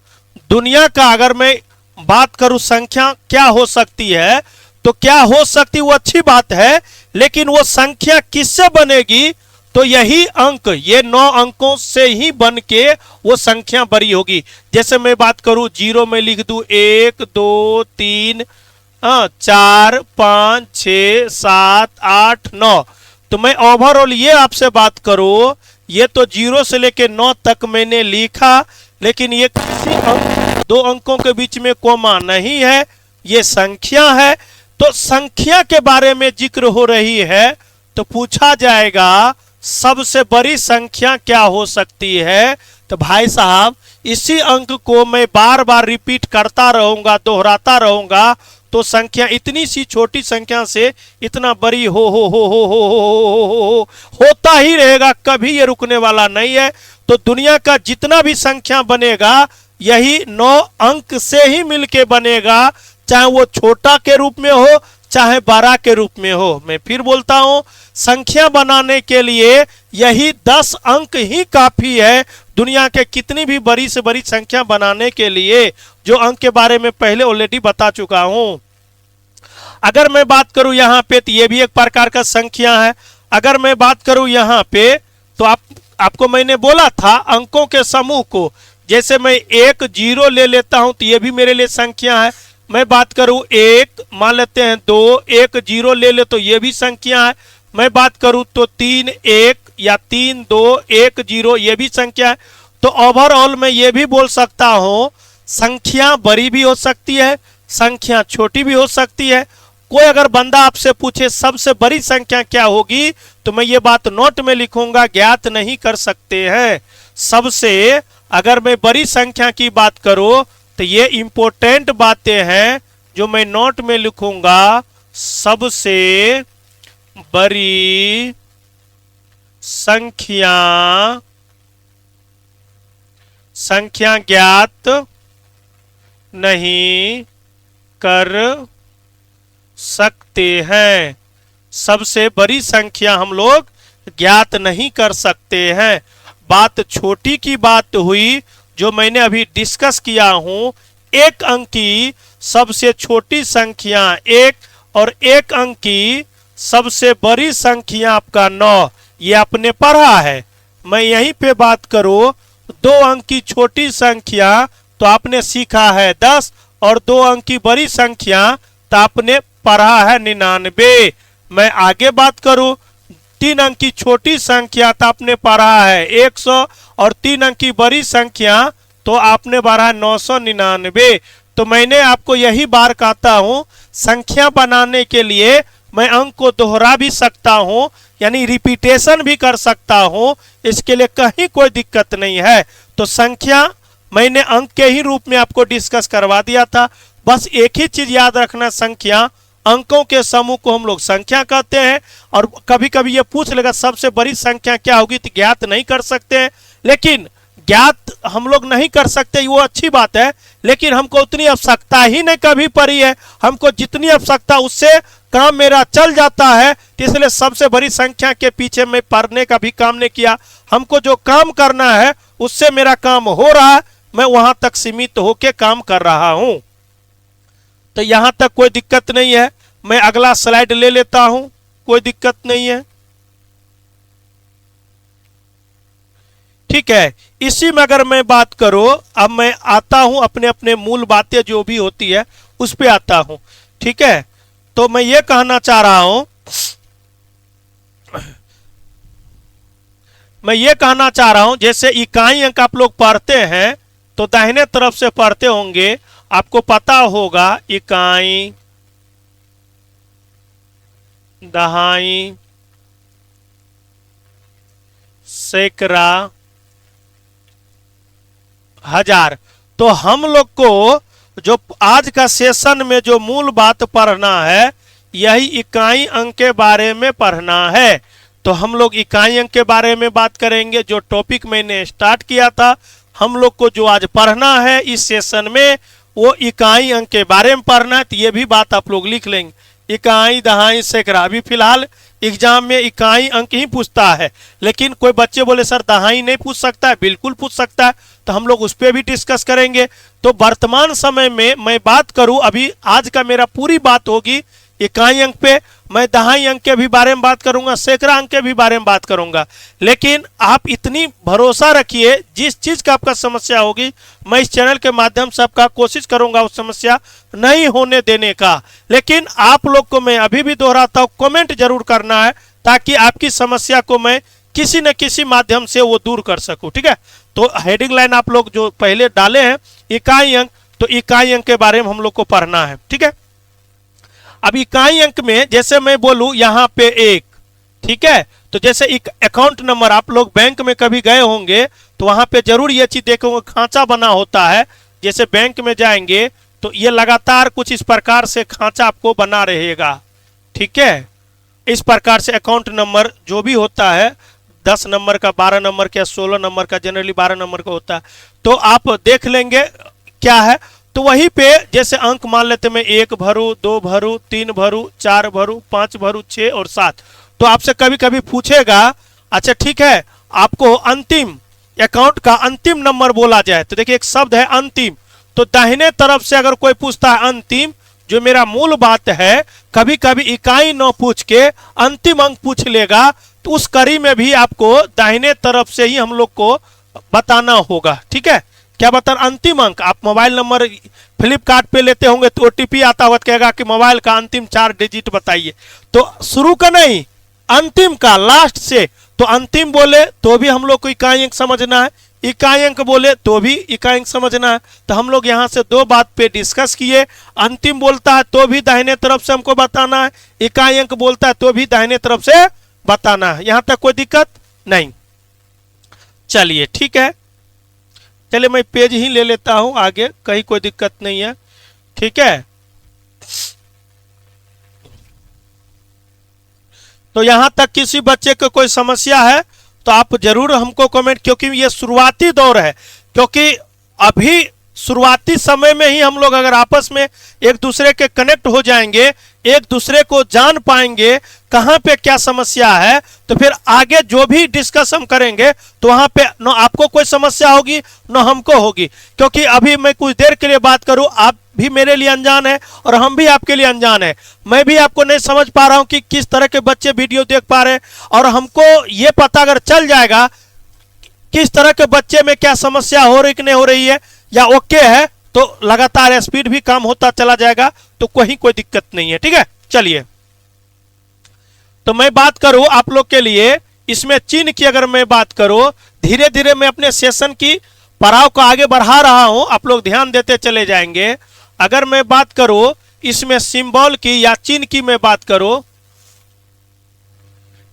दुनिया का अगर मैं बात करूं संख्या क्या हो सकती है, तो क्या हो सकती वो अच्छी बात है, लेकिन वो संख्या किससे बनेगी? तो यही अंक, ये 9 अंकों से ही बन के वो संख्या बड़ी होगी। जैसे मैं बात करूं 0 में लिख दूं 1 2 3 4 5 6 7 8 9। तो मैं ओवरऑल ये आपसे बात करूं, ये तो 0 से लेके 9 तक मैंने लिखा, लेकिन ये किसी दो अंकों के बीच में कोमा नहीं है, ये संख्या है। तो संख्या के बारे में जिक्र हो रही है तो पूछा जाएगा सबसे बड़ी संख्या क्या हो सकती है? तो भाई साहब इसी अंक को मैं बार बार रिपीट करता रहूंगा, दोहराता रहूंगा, तो संख्या इतनी सी छोटी संख्या से इतना बड़ी होता ही रहेगा, कभी ये रुकने वाला नहीं है। तो दुनिया का जितना भी संख्या बनेगा यही 9 अंक से ही मिलके बनेगा, चाहे वो छोटा के रूप में हो चाहे बड़ा के रूप में हो। मैं फिर बोलता हूं, संख्या बनाने के लिए यही 10 अंक ही काफी है। दुनिया के कितनी भी बड़ी से बड़ी संख्या बनाने के लिए, जो अंक के बारे में पहले ऑलरेडी बता चुका हूं। अगर मैं बात करूं यहां पे, तो ये भी एक प्रकार का संख्या है। अगर मैं बात करूं यहां पे, तो आपको मैंने बोला था अंकों के समूह को, जैसे मैं 1 0 ले लेता हूं तो ये भी मेरे लिए संख्या है। मैं बात करूं 1, मान लेते हैं 2 1 0 ले ले तो ये भी संख्या है। मैं बात करूं तो 3 1 या 3 2 1 0 ये भी संख्या है। तो ओवरऑल मैं ये भी बोल सकता हूं, संख्या बड़ी भी हो सकती है, संख्या छोटी भी हो सकती है। कोई अगर बंदा आपसे पूछे सबसे बड़ी संख्या क्या होगी, तो मैं ये बात नोट में लिखूंगा, ज्ञात नहीं कर सकते हैं। सबसे अगर मैं बड़ी संख्या की बात करूं तो ये इंपॉर्टेंट बातें हैं जो मैं नोट में लिखूंगा। सबसे बड़ी संख्या ज्ञात नहीं कर सकते हैं। सबसे बड़ी संख्या हम लोग ज्ञात नहीं कर सकते हैं। बात छोटी की बात हुई जो मैंने अभी डिस्कस किया हूं। एक अंक की सबसे छोटी संख्या 1 और एक अंक की सबसे बड़ी संख्या आपका 9, ये आपने पढ़ा है। मैं यहीं पे बात करूं, 2 अंक की छोटी संख्या तो आपने सीखा है 10 और 2 अंक की बड़ी संख्या तो आपने पढ़ा है 99। मैं आगे बात करूं, 3 अंक की छोटी संख्या तो आपने पढ़ा है 100 और 3 अंक की बड़ी संख्या तो आपने पढ़ा है 999। तो मैंने आपको यही बार कहता हूं, संख्या बनाने के लिए मैं अंक को दोहरा भी सकता हूं, यानी रिपीटेशन भी कर सकता हूं, इसके लिए कहीं कोई दिक्कत नहीं है। तो संख्या मैंने अंक के ही रूप में आपको डिस्कस करवा दिया था। बस एक ही चीज याद रखना, संख्या अंकों के समूह को हम लोग संख्या कहते हैं। और कभी कभी ये पूछ लेगा सबसे बड़ी संख्या क्या होगी, तो ज्ञात नहीं कर सकते हैं। लेकिन ज्ञात हम लोग नहीं कर सकते वो अच्छी बात है, लेकिन हमको उतनी आवश्यकता ही नहीं कभी पड़ी है। हमको जितनी आवश्यकता उससे काम मेरा चल जाता है, इसलिए सबसे बड़ी संख्या के पीछे मैं पढ़ने का भी काम नहीं किया। हमको जो काम करना है उससे मेरा काम हो रहा है, मैं वहां तक सीमित होके काम कर रहा हूं। तो यहां तक कोई दिक्कत नहीं है। मैं अगला स्लाइड ले लेता हूं, कोई दिक्कत नहीं है। ठीक है, इसी में अगर मैं बात करूं, अब मैं आता हूं अपने अपने मूल बातें जो भी होती है उस पे आता हूं। ठीक है, तो मैं ये कहना चाह रहा हूं, जैसे इकाई अंक आप लोग पढ़ते हैं तो दाहिने तरफ से पढ़ते होंगे, आपको पता होगा इकाई, दहाई, सैकड़ा, हजार। तो हम लोग को जो आज का सेशन में जो मूल बात पढ़ना है, यही इकाई अंक के बारे में पढ़ना है। तो हम लोग इकाई अंक के बारे में बात करेंगे। जो टॉपिक मैंने स्टार्ट किया था, हम लोग को जो आज पढ़ना है इस सेशन में, वो इकाई अंक के बारे में पढ़ना है। तो ये भी बात आप लोग लिख लेंगे, इकाई, दहाई, सैकड़ा। अभी फिलहाल एग्जाम में इकाई अंक ही पूछता है, लेकिन कोई बच्चे बोले सर दहाई नहीं पूछ सकता है, बिल्कुल पूछ सकता है। तो हम लोग उस पर भी डिस्कस करेंगे। तो वर्तमान समय में मैं बात करूं, अभी आज का मेरा पूरी बात होगी इकाई अंक पे। मैं दहाई अंक के भी बारे में बात करूंगा, सैकड़ा अंक के भी बारे में बात करूंगा। लेकिन आप इतनी भरोसा रखिए, जिस चीज का आपका समस्या होगी मैं इस चैनल के माध्यम से आपका कोशिश करूंगा उस समस्या नहीं होने देने का। लेकिन आप लोग को मैं अभी भी दोहराता हूं, कमेंट जरूर करना है, ताकि आपकी समस्या को मैं किसी न किसी माध्यम से वो दूर कर सकूं। ठीक है, तो हेडिंग लाइन आप लोग जो पहले डाले हैं इकाई अंक, तो इकाई अंक के बारे में हम लोग को पढ़ना है। ठीक है, अब इकाई अंक में जैसे मैं बोलूं यहां पे 1, ठीक है, तो जैसे एक अकाउंट नंबर, आप लोग बैंक में कभी गए होंगे तो वहां पे जरूर ये चीज देखोगे, खांचा बना होता है। जैसे बैंक में जाएंगे तो ये लगातार कुछ इस प्रकार से खांचा आपको बना रहेगा। ठीक है, इस प्रकार से अकाउंट नंबर जो भी होता है, 10 नंबर का, 12 नंबर का, 16 नंबर का, जनरली 12 नंबर का होता है। तो आप देख लेंगे क्या है। तो वहीं पे जैसे अंक मान लेते, मैं 1 भरूं, 2 भरूं, 3 भरूं, 4 भरूं, 5 भरूं, 6 और 7। तो आपसे कभी कभी पूछेगा, अच्छा ठीक है, आपको अंतिम अकाउंट का अंतिम नंबर बोला जाए, तो देखिए एक शब्द है अंतिम। तो दाहिने तरफ से अगर कोई पूछता है अंतिम, जो मेरा मूल बात है, कभी कभी इकाई न पूछ के अंतिम अंक पूछ लेगा, तो उस कड़ी में भी आपको दाहिने तरफ से ही हम लोग को बताना होगा। ठीक है, क्या बता, अंतिम अंक। आप मोबाइल नंबर फ्लिपकार्ट पे लेते होंगे तो ओटीपी आता हुआ कहेगा कि मोबाइल का अंतिम 4 डिजिट बताइए। तो शुरू का नहीं, अंतिम का, लास्ट से। तो अंतिम बोले तो भी हम लोग को इकाई अंक समझना है, इकाई अंक बोले तो भी इकाई अंक समझना है। तो हम लोग यहाँ से 2 बात पे डिस्कस किए। अंतिम बोलता है तो भी दाहिने तरफ से हमको बताना है, इकाई अंक बोलता है तो भी दाहिने तरफ से बताना है। यहां तक कोई दिक्कत नहीं। चलिए ठीक है, चलिए मैं पेज ही ले लेता हूं आगे, कहीं कोई दिक्कत नहीं है। ठीक है, तो यहां तक किसी बच्चे को कोई समस्या है तो आप जरूर हमको कमेंट, क्योंकि ये शुरुआती दौर है, क्योंकि अभी शुरुआती समय में ही हम लोग अगर आपस में एक दूसरे के कनेक्ट हो जाएंगे, एक दूसरे को जान पाएंगे कहाँ पे क्या समस्या है, तो फिर आगे जो भी डिस्कस हम करेंगे तो वहां पे न आपको कोई समस्या होगी न हमको होगी। क्योंकि अभी मैं कुछ देर के लिए बात करूं, आप भी मेरे लिए अनजान है और हम भी आपके लिए अनजान है। मैं भी आपको नहीं समझ पा रहा हूं कि किस तरह के बच्चे वीडियो देख पा रहे हैं, और हमको ये पता अगर चल जाएगा किस तरह के बच्चे में क्या समस्या हो रही कि नहीं हो रही है या ओके है, तो लगातार स्पीड भी कम होता चला जाएगा, तो कोई दिक्कत नहीं है। ठीक है, चलिए तो मैं बात करूं आप लोग के लिए इसमें चिन्ह की। अगर मैं बात करूं, धीरे धीरे मैं अपने सेशन की पड़ाव को आगे बढ़ा रहा हूं, आप लोग ध्यान देते चले जाएंगे। अगर मैं बात करूं इसमें सिंबल की या चिन्ह की मैं बात करूं,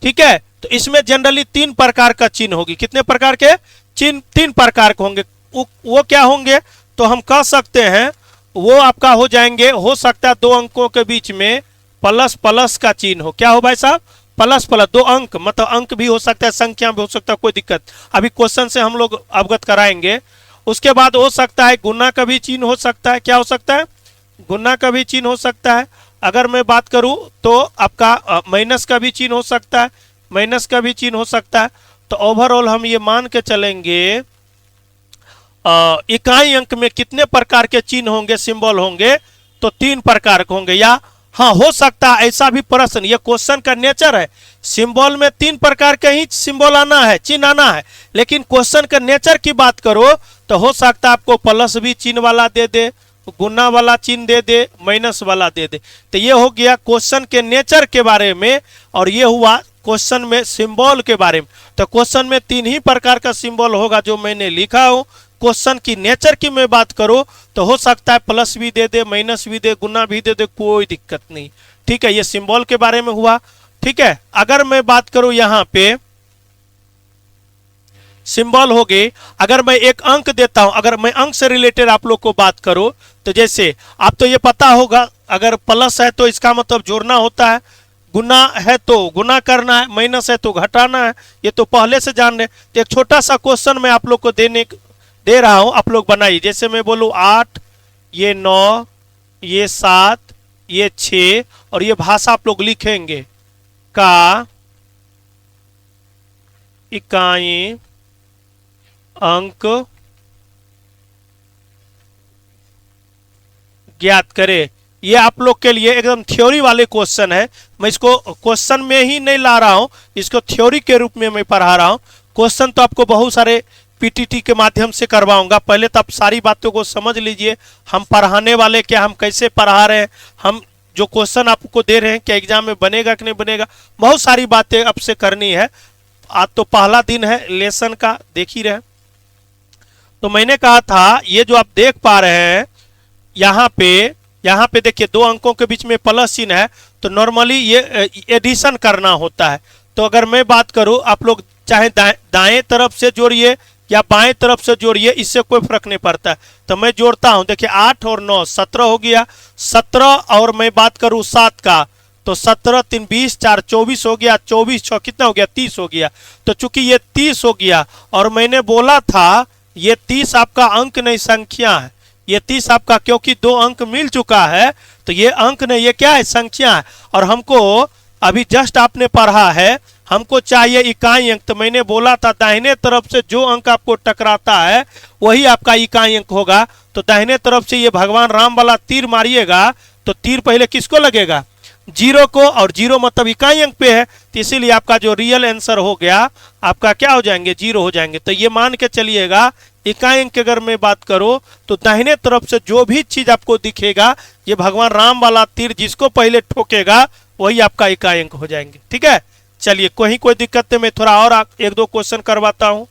ठीक है, तो इसमें जनरली 3 प्रकार का चिन्ह होगी। कितने प्रकार के चिन्ह? 3 प्रकार के होंगे। वो क्या होंगे? तो हम कह सकते हैं वो आपका हो जाएंगे, हो सकता है 2 अंकों के बीच में प्लस प्लस का चिन्ह हो। क्या हो भाई साहब? प्लस प्लस 2 अंक, मतलब अंक भी हो सकता है, संख्या भी हो सकता है, कोई दिक्कत, अभी क्वेश्चन से हम लोग अवगत कराएंगे। उसके बाद हो सकता है गुना का भी चिन्ह हो सकता है। क्या हो सकता है? गुना का भी चिन्ह हो सकता है। अगर मैं बात करूं तो आपका माइनस का भी चिन्ह हो सकता है, माइनस का भी चिन्ह हो सकता है। तो ओवरऑल हम ये मान के चलेंगे इकाई अंक में कितने प्रकार के चिन्ह होंगे, सिंबल होंगे? तो 3 प्रकार के होंगे। या हाँ, हो सकता है ऐसा भी प्रश्न, ये क्वेश्चन का नेचर है, सिंबल में 3 प्रकार के ही सिंबल आना है, चिन्ह आना है, लेकिन क्वेश्चन का नेचर की बात करो तो हो सकता है आपको प्लस भी चिन्ह वाला दे दे, गुना वाला चिन्ह दे दे, माइनस वाला दे दे। तो ये हो गया क्वेश्चन के नेचर के बारे में, और ये हुआ क्वेश्चन में सिंबल के बारे में। तो क्वेश्चन में 3 ही प्रकार का सिंबल होगा जो मैंने लिखा हो। क्वेश्चन की नेचर की मैं बात करूं तो हो सकता है प्लस भी दे दे, माइनस भी दे, गुना भी दे दे, कोई दिक्कत नहीं। ठीक है, ये सिंबल के बारे में हुआ। ठीक है, अगर मैं बात करूं यहां पे सिंबल हो गए, अगर मैं एक अंक देता हूं, अगर मैं अंक से रिलेटेड आप लोग को बात करूं तो जैसे आप तो ये पता होगा, अगर प्लस है तो इसका मतलब जोड़ना होता है, गुना है तो गुना करना है, माइनस है तो घटाना है, ये तो पहले से जान रहे। तो एक छोटा सा क्वेश्चन मैं आप लोग को दे रहा हूं, आप लोग बनाइए। जैसे मैं बोलूं 8, ये 9, ये 7, ये 6, और ये भाषा आप लोग लिखेंगे का इकाई अंक ज्ञात करे। ये आप लोग के लिए एकदम थ्योरी वाले क्वेश्चन है, मैं इसको क्वेश्चन में ही नहीं ला रहा हूं, इसको थ्योरी के रूप में मैं पढ़ा रहा हूं। क्वेश्चन तो आपको बहुत सारे पीटीटी के माध्यम से करवाऊंगा, पहले तो आप सारी बातों को समझ लीजिए। हम पढ़ाने वाले क्या, हम कैसे पढ़ा रहे हैं, हम जो क्वेश्चन आपको दे रहे हैं क्या एग्जाम में बनेगा कि नहीं बनेगा, बहुत सारी बातें आपसे करनी है। आज तो पहला दिन है लेसन का, देख ही रहे। तो मैंने कहा था ये जो आप देख पा रहे हैं यहाँ पे देखिए 2 अंकों के बीच में प्लस चिन्ह है, तो नॉर्मली ये एडिशन करना होता है। तो अगर मैं बात करूं, आप लोग चाहे दाएं तरफ से जोड़िए या बाएं तरफ से जोड़िए, इससे कोई फर्क नहीं पड़ता है। तो मैं जोड़ता हूं, देखिए 8 और 9 17 हो गया, 17 और मैं बात करूं 7 का, तो 17 3 20 4 24 हो गया, 24 6 कितना हो गया, 30 हो गया। तो चूंकि ये 30 हो गया, और मैंने बोला था ये 30 आपका अंक नहीं संख्या है, ये 30 आपका, क्योंकि 2 अंक मिल चुका है तो ये अंक नहीं, ये क्या है, संख्या है। और हमको अभी जस्ट आपने पढ़ा है, हमको चाहिए इकाई अंक। तो मैंने बोला था दाहिने तरफ से जो अंक आपको टकराता है वही आपका इकाई अंक होगा। तो दाहिने तरफ से ये भगवान राम वाला तीर मारिएगा तो तीर पहले किसको लगेगा, 0 को, और 0 मतलब इकाई अंक पे है, तो इसीलिए आपका जो रियल आंसर हो गया आपका क्या हो जाएंगे, 0 हो जाएंगे। तो ये मान के चलिएगा इकाई अंक की अगर मैं बात करूं तो दाहिने तरफ से जो भी चीज आपको दिखेगा, ये भगवान राम वाला तीर जिसको पहले ठोकेगा वही आपका इकाई अंक हो जाएंगे। ठीक है, चलिए कोई दिक्कत नहीं, मैं थोड़ा और 1-2 क्वेश्चन करवाता हूं।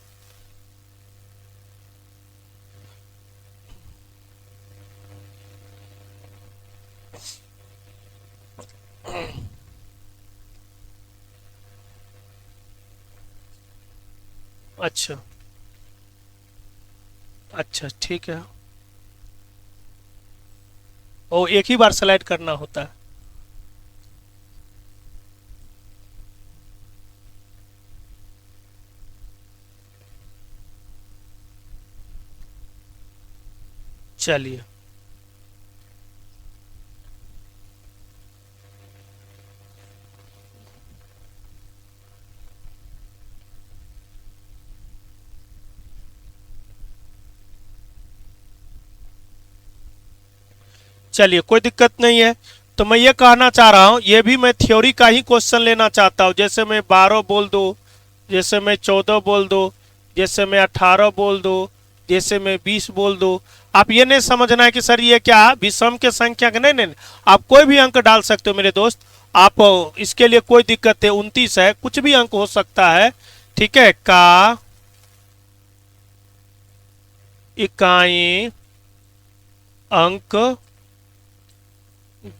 अच्छा अच्छा, ठीक है। ओ, एक ही बार स्लाइड करना होता है। चलिए चलिए कोई दिक्कत नहीं है। तो मैं ये कहना चाह रहा हूँ, ये भी मैं थ्योरी का ही क्वेश्चन लेना चाहता हूँ। जैसे मैं 12 बोल दूँ, जैसे मैं 14 बोल दूँ, जैसे मैं 18 बोल दूँ, जैसे मैं 20 बोल दूँ। आप ये नहीं समझना है कि सर ये क्या विषम के संख्या के, नहीं नहीं, आप कोई भी अंक डाल सकते हो मेरे दोस्त। आप इसके लिए कोई दिक्कत है, 29 है, कुछ भी अंक हो सकता है, ठीक है। का इकाई अंक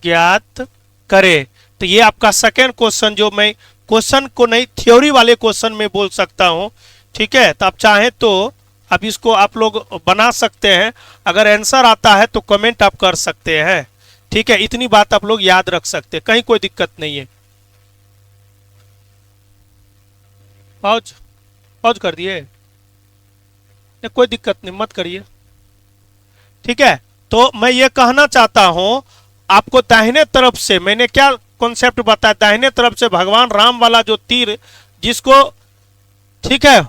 ज्ञात करे। तो ये आपका सेकेंड क्वेश्चन, जो मैं क्वेश्चन को नहीं थ्योरी वाले क्वेश्चन में बोल सकता हूं, ठीक है। तो आप चाहें तो अब इसको आप लोग बना सकते हैं। अगर आंसर आता है तो कमेंट आप कर सकते हैं, ठीक है। इतनी बात आप लोग याद रख सकते हैं, कहीं कोई दिक्कत नहीं है। पॉज पॉज कर दिए, कोई दिक्कत नहीं, मत करिए, ठीक है। तो मैं ये कहना चाहता हूं आपको, दाहिने तरफ से मैंने क्या कॉन्सेप्ट बताया, दाहिने तरफ से भगवान राम वाला जो तीर जिसको, ठीक है,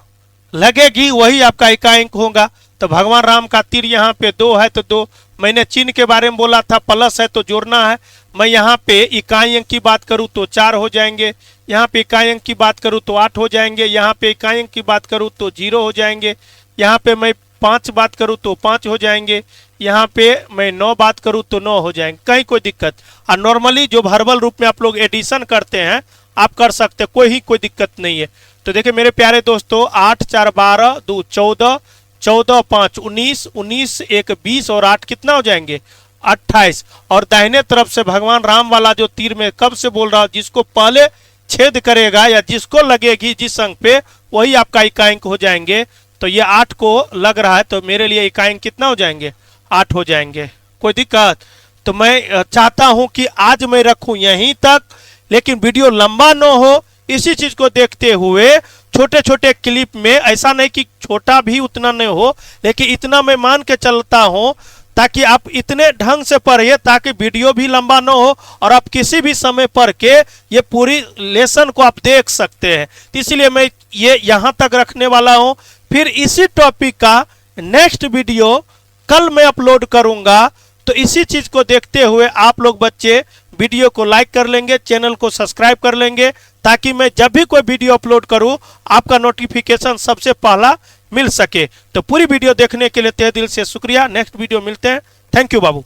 लगेगी वही आपका इकाई अंक होगा। तो भगवान राम का तीर यहाँ पे 2 है तो 2, मैंने चिन्ह के बारे में बोला था, प्लस है तो जोड़ना है। मैं यहाँ पे इकाई अंक की बात करूँ तो 4 हो जाएंगे, यहाँ पे इकाई अंक की बात करूँ तो 8 हो जाएंगे, यहाँ पे इकाई अंक की बात करूँ तो 0 हो जाएंगे, यहाँ पे मैं 5 बात करूँ तो 5 हो जाएंगे, यहाँ पे मैं 9 बात करूँ तो 9 हो जाएंगे, कहीं कोई दिक्कत। और नॉर्मली जो वर्बल रूप में आप लोग एडिशन करते हैं आप कर सकते हैं, कोई दिक्कत नहीं है। तो देखिए मेरे प्यारे दोस्तों, 8 4 12 2 14, 14 5 19, 19 1 20 और 8 कितना हो जाएंगे 28। और दाहिने तरफ से भगवान राम वाला जो तीर में कब से बोल रहा हूँ, जिसको पहले छेद करेगा या जिसको लगेगी जिस अंक पे, वही आपका इकाई अंक हो जाएंगे। तो ये 8 को लग रहा है, तो मेरे लिए इकाई अंक कितना हो जाएंगे 8 हो जाएंगे, कोई दिक्कत। तो मैं चाहता हूं कि आज मैं रखूं यहीं तक, लेकिन वीडियो लंबा न हो, इसी चीज को देखते हुए छोटे छोटे क्लिप में, ऐसा नहीं कि छोटा भी उतना नहीं हो, लेकिन इतना मैं मान के चलता हूं ताकि आप इतने ढंग से पढ़िए ताकि वीडियो भी लंबा न हो और आप किसी भी समय पढ़ के ये पूरी लेसन को आप देख सकते हैं। इसलिए मैं ये यहां तक रखने वाला हूं। फिर इसी टॉपिक का नेक्स्ट वीडियो कल मैं अपलोड करूंगा। तो इसी चीज को देखते हुए आप लोग बच्चे वीडियो को लाइक कर लेंगे, चैनल को सब्सक्राइब कर लेंगे, ताकि मैं जब भी कोई वीडियो अपलोड करूं आपका नोटिफिकेशन सबसे पहला मिल सके। तो पूरी वीडियो देखने के लिए तहे दिल से शुक्रिया। नेक्स्ट वीडियो मिलते हैं। Thank you Babu.